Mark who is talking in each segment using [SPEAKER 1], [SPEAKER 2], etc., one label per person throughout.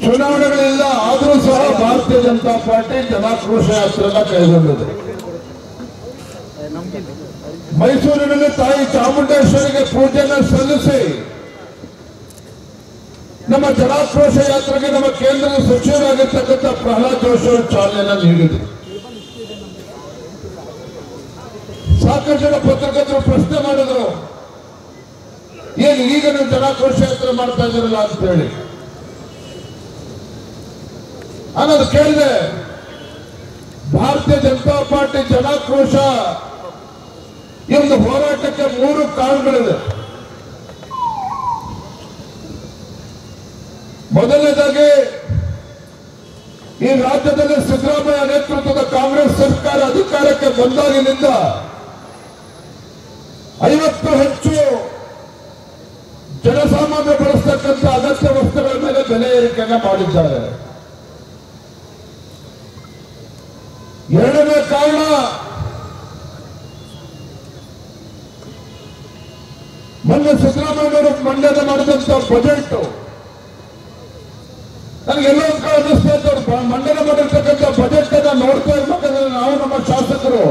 [SPEAKER 1] ಚುನಾವಣೆಗಳಿಲ್ಲ ಆದರೂ ಸಹ ಭಾರತೀಯ ಜನತಾ ಪಾರ್ಟಿ ಜನಾಕ್ರೋಶ ಯಾತ್ರೆಯನ್ನ ಕೈಗೊಂಡಿದೆ. ಮೈಸೂರಿನಲ್ಲಿ ತಾಯಿ ಚಾಮುಂಡೇಶ್ವರಿಗೆ ಪೂಜೆಯನ್ನು ಸಲ್ಲಿಸಿ ನಮ್ಮ ಜನಾಕ್ರೋಶ ಯಾತ್ರೆಗೆ ನಮ್ಮ ಕೇಂದ್ರದ ಸಚಿವರಾಗಿರ್ತಕ್ಕಂಥ ಪ್ರಹ್ಲಾದ್ ಜೋಶಿ ಅವರು ಚಾಲನೆಯನ್ನು ನೀಡಿದರು. ಸಾಕಷ್ಟು ಜನ ಪತ್ರಕರ್ತರು ಪ್ರಶ್ನೆ ಮಾಡಿದ್ರು, ಏನು ಈಗ ನೀವು ಜನಾಕ್ರೋಶ ಯಾತ್ರೆ ಮಾಡ್ತಾ ಇದ್ದೀರಲ್ಲ ಅಂತ ಹೇಳಿ. ಅನ್ನೋದು ಕೇಳಿದೆ. ಭಾರತೀಯ ಜನತಾ ಪಾರ್ಟಿ ಜನಾಕ್ರೋಶ ಈ ಒಂದು ಹೋರಾಟಕ್ಕೆ 3 ಕಾರಣಗಳಿದೆ. ಮೊದಲನೇದಾಗಿ, ಈ ರಾಜ್ಯದಲ್ಲಿ ಸಿದ್ದರಾಮಯ್ಯ ನೇತೃತ್ವದ ಕಾಂಗ್ರೆಸ್ ಸರ್ಕಾರ ಅಧಿಕಾರಕ್ಕೆ ಬಂದಾಗಿನಿಂದ 50 ಹೆಚ್ಚು ಜನಸಾಮಾನ್ಯ ಬಳಸತಕ್ಕಂಥ ಅಗತ್ಯ ವಸ್ತುಗಳ ಮೇಲೆ ಬೆಲೆ ಏರಿಕೆಯನ್ನು ಮಾಡಿದ್ದಾರೆ. ಎರಡನೇ ಕಾರಣ, ಮೊನ್ನೆ ಸಿದ್ದರಾಮಯ್ಯವರು ಮಂಡ್ಯದ ಮಾಡಿದಂತ ಬಜೆಟ್ ನನಗೆಲ್ಲ ಒಂದು ಕಡೆ ಅನ್ನಿಸ್ತಾ ಇತ್ತು. ಮಂಡ್ಯದ ಮಾಡಿರ್ತಕ್ಕಂಥ ಬಜೆಟ್ ಅನ್ನ ನೋಡ್ತಾ ಇರ್ಬೇಕಾದ್ರೆ ನಾವು ನಮ್ಮ ಶಾಸಕರು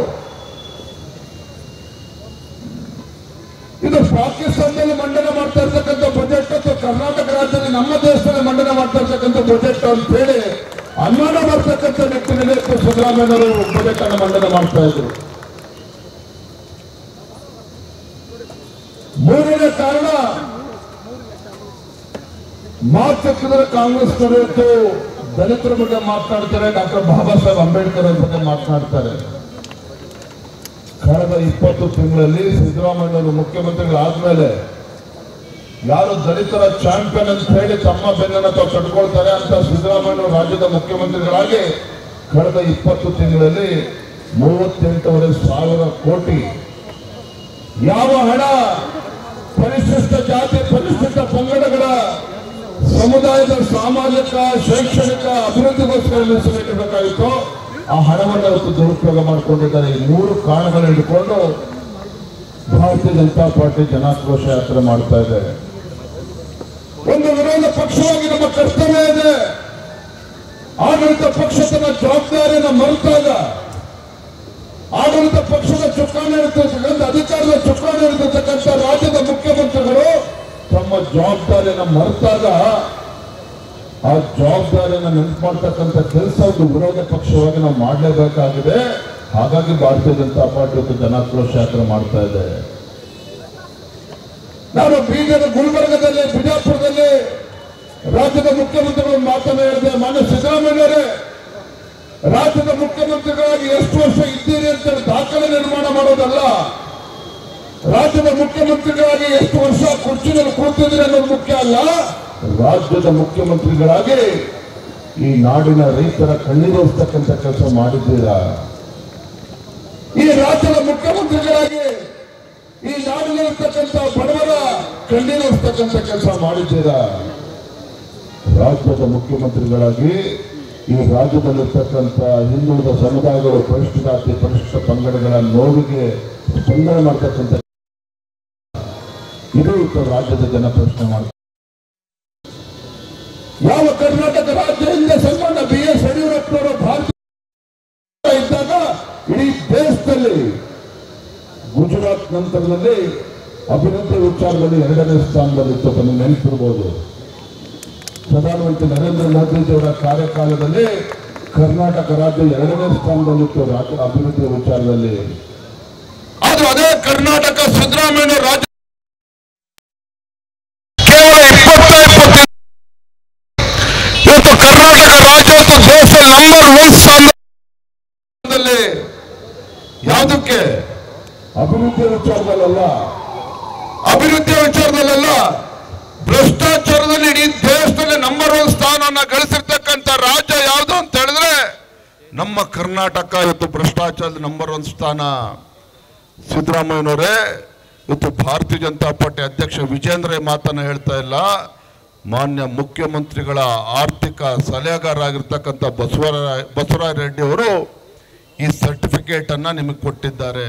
[SPEAKER 1] ಇದು ಪಾಕಿಸ್ತಾನದಲ್ಲಿ ಮಂಡನೆ ಮಾಡ್ತಾ ಇರ್ತಕ್ಕಂಥ ಬಜೆಟ್ ಅಥವಾ ಕರ್ನಾಟಕ ರಾಜ್ಯದಲ್ಲಿ ನಮ್ಮ ದೇಶದಲ್ಲಿ ಮಂಡನೆ ಮಾಡ್ತಾ ಇರ್ತಕ್ಕಂಥ ಬಜೆಟ್ ಅಂತ ಹೇಳಿ ಅನುಮಾನ ಮಾಡ್ತಕ್ಕಂಥ ನಿಟ್ಟಿನಲ್ಲಿ ಸಿದ್ದರಾಮಯ್ಯವರು ಬಜೆಟ್ ಅನ್ನು ಮಂಡನೆ ಮಾಡ್ತಾ ಇದ್ರು. ಮೂರನೇ ಕಾರಣ, ಮಾತಕ್ಕಿದ್ರೆ ಕಾಂಗ್ರೆಸ್ ಇವತ್ತು ದಲಿತರ ಬಗ್ಗೆ ಮಾತನಾಡ್ತಾರೆ, ಡಾಕ್ಟರ್ ಬಾಬಾ ಸಾಹೇಬ್ ಅಂಬೇಡ್ಕರ್ ಬಗ್ಗೆ ಮಾತನಾಡ್ತಾರೆ. ಕಳೆದ 20 ತಿಂಗಳಲ್ಲಿ ಸಿದ್ದರಾಮಯ್ಯವರು ಮುಖ್ಯಮಂತ್ರಿಗಳಾದ್ಮೇಲೆ ಯಾರು ದಲಿತರ ಚಾಂಪಿಯನ್ ಅಂತ ಹೇಳಿ ತಮ್ಮ ಬೆನ್ನನ್ನು ತಾವು ಕಟ್ಕೊಳ್ತಾರೆ ಅಂತ ಸಿದ್ದರಾಮಯ್ಯವರು ರಾಜ್ಯದ ಮುಖ್ಯಮಂತ್ರಿಗಳಾಗಿ ಕಳೆದ 20 ತಿಂಗಳಲ್ಲಿ 38,500 ಕೋಟಿ ಯಾವ ಹಣ ಪರಿಶಿಷ್ಟ ಜಾತಿ ಪರಿಶಿಷ್ಟ ಪಂಗಡಗಳ ಸಮುದಾಯದ ಸಾಮಾಜಿಕ ಶೈಕ್ಷಣಿಕ ಅಭಿವೃದ್ಧಿಗೋಸ್ಕರ ಮೀಸಲಿಡಬೇಕಾಗಿತ್ತು ಆ ಹಣವನ್ನು ಇವತ್ತು ದುರುಪಯೋಗ ಮಾಡಿಕೊಂಡಿದ್ದಾರೆ. ಈ 3 ಕಾರಣಗಳನ್ನು ಹಿಡ್ಕೊಂಡು ಭಾರತೀಯ ಜನತಾ ಪಾರ್ಟಿ ಜನಾಕ್ರೋಶ ಯಾತ್ರೆ ಮಾಡ್ತಾ ಇದೆ. ಒಂದು ವಿರೋಧ ಪಕ್ಷವಾಗಿ ನಮ್ಮ ಕರ್ತವ್ಯ ಇದೆ. ಆಡಳಿತ ಪಕ್ಷ ತನ್ನ ಜವಾಬ್ದಾರಿಯನ್ನು ಮರೆತಾಗ, ಆಡಳಿತ ಪಕ್ಷದ ಚುಕ್ಕಾಣಿ ಇರ್ತಕ್ಕಂಥ ಅಧಿಕಾರದ ಚುಕ್ಕಾಣಿ ಇರತಕ್ಕಂಥ ರಾಜ್ಯದ ಮುಖ್ಯಮಂತ್ರಿಗಳು ತಮ್ಮ ಜವಾಬ್ದಾರಿಯನ್ನು ಮರೆತಾಗ ಆ ಜವಾಬ್ದಾರಿಯನ್ನು ನೆನಪು ಮಾಡ್ತಕ್ಕಂಥ ಕೆಲಸ ಒಂದು ವಿರೋಧ ಪಕ್ಷವಾಗಿ ನಾವು ಮಾಡಲೇಬೇಕಾಗಿದೆ. ಹಾಗಾಗಿ ಭಾರತೀಯ ಜನತಾ ಪಾರ್ಟಿ ಇವತ್ತು ಜನಾಕ್ರೋಶ ಯಾತ್ರೆ ಮಾಡ್ತಾ ಇದೆ. ನಾನು ಬೀದರ್, ಗುಲ್ಬರ್ಗದಲ್ಲಿ, ಬಿಜಾಪುರದಲ್ಲಿ ರಾಜ್ಯದ ಮುಖ್ಯಮಂತ್ರಿಗಳು ಮಾತನ್ನು ಹೇಳಿದೆ. ಮಾನ್ಯ ಸಿದ್ದರಾಮಯ್ಯರೇ, ರಾಜ್ಯದ ಮುಖ್ಯಮಂತ್ರಿಗಳಾಗಿ ಎಷ್ಟು ವರ್ಷ ಇದ್ದೀರಿ ಅಂತ ದಾಖಲೆ ನಿರ್ಮಾಣ ಮಾಡೋದಲ್ಲ, ರಾಜ್ಯದ ಮುಖ್ಯಮಂತ್ರಿಗಳಾಗಿ ಎಷ್ಟು ವರ್ಷ ಕುರ್ಚಿನಲ್ಲಿ ಕೂತಿದ್ರಿ ಅನ್ನೋದು ಮುಖ್ಯ ಅಲ್ಲ. ರಾಜ್ಯದ ಮುಖ್ಯಮಂತ್ರಿಗಳಾಗಿ ಈ ನಾಡಿನ ರೈತರ ಕಣ್ಣೀರಿಸ್ತಕ್ಕಂಥ ಕೆಲಸ ಮಾಡಿದ್ದೀರಾ. ಈ ರಾಜ್ಯದ ಮುಖ್ಯಮಂತ್ರಿಗಳಾಗಿ ಈ ನಾಡಿನಲ್ಲಿರ್ತಕ್ಕಂಥ ಬಡವರ ಕಣ್ಣೀರಿಸ್ತಕ್ಕಂಥ ಕೆಲಸ ಮಾಡಿದ್ದೀರಾ. ರಾಜ್ಯದ ಮುಖ್ಯಮಂತ್ರಿಗಳಾಗಿ ಈ ರಾಜ್ಯದಲ್ಲಿರ್ತಕ್ಕಂಥ ಹಿಂದುಳಿದ ಸಮುದಾಯಗಳು, ಪರಿಶಿಷ್ಟ ಜಾತಿ ಪರಿಶಿಷ್ಟ ಪಂಗಡಗಳ ನೋವಿಗೆ ಸ್ಪಂದನೆ ಮಾಡ್ತಕ್ಕಂಥ ಇದು ರಾಜ್ಯದ ಜನ ಪ್ರಶ್ನೆ ಮಾಡ್ತಾರೆ. ಯಾವ ಕರ್ನಾಟಕ ರಾಜ್ಯ ಹಿಂದೆ ಸನ್ಮಾನ BS ಯಡಿಯೂರಪ್ಪನವರು ಭಾರತ ಇದ್ದಾಗ ಇಡೀ ದೇಶದಲ್ಲಿ ಗುಜರಾತ್ ನಂತರದಲ್ಲಿ ಅಭಿವೃದ್ಧಿ ವಿಚಾರದಲ್ಲಿ 2ನೇ ಸ್ಥಾನದಲ್ಲಿತ್ತು. ತಮಗೆ ನೆನಪಿರ್ಬೋದು, ಪ್ರಧಾನಮಂತ್ರಿ ನರೇಂದ್ರ ಮೋದಿಜಿಯವರ ಕಾರ್ಯಕಾಲದಲ್ಲಿ ಕರ್ನಾಟಕ ರಾಜ್ಯ 2ನೇ ಸ್ಥಾನದಲ್ಲಿತ್ತು ರಾಜ್ಯ ಅಭಿವೃದ್ಧಿ ವಿಚಾರದಲ್ಲಿ. ಅದು ಅದೇ ಕರ್ನಾಟಕ ಸಿದ್ದರಾಮಯ್ಯ ರಾಜ್ಯ ಕೇವಲ 20 ಇವತ್ತು ಕರ್ನಾಟಕ ರಾಜ್ಯ ದೇಶ ನಂಬರ್ 1 ಸ್ಥಾನದಲ್ಲಿ. ಯಾವುದಕ್ಕೆ? ಅಭಿವೃದ್ಧಿ ವಿಚಾರದಲ್ಲ, ಅಭಿವೃದ್ಧಿ ವಿಚಾರದಲ್ಲ, ಭ್ರಷ್ಟಾಚಾರದಲ್ಲಿ ಇಡೀ ದೇಶದಲ್ಲಿ ನಂಬರ್ 1 ಸ್ಥಾನವನ್ನು ಗಳಿಸಿರ್ತಕ್ಕಂಥ ರಾಜ್ಯ ಯಾವುದು ಅಂತ ಹೇಳಿದ್ರೆ ನಮ್ಮ ಕರ್ನಾಟಕ. ಇವತ್ತು ಭ್ರಷ್ಟಾಚಾರದ ನಂಬರ್ 1 ಸ್ಥಾನ. ಸಿದ್ದರಾಮಯ್ಯನವರೇ, ಇವತ್ತು ಭಾರತೀಯ ಜನತಾ ಪಾರ್ಟಿ ಅಧ್ಯಕ್ಷ ವಿಜೇಂದ್ರ ಮಾತನ್ನ ಹೇಳ್ತಾ ಇಲ್ಲ, ಮಾನ್ಯ ಮುಖ್ಯಮಂತ್ರಿಗಳ ಆರ್ಥಿಕ ಸಲಹೆಗಾರರಾಗಿರ್ತಕ್ಕಂಥ ಬಸವರಾಜ ರೆಡ್ಡಿ ಅವರು ಈ ಸರ್ಟಿಫಿಕೇಟ್ ಅನ್ನ ನಿಮಗೆ ಕೊಟ್ಟಿದ್ದಾರೆ.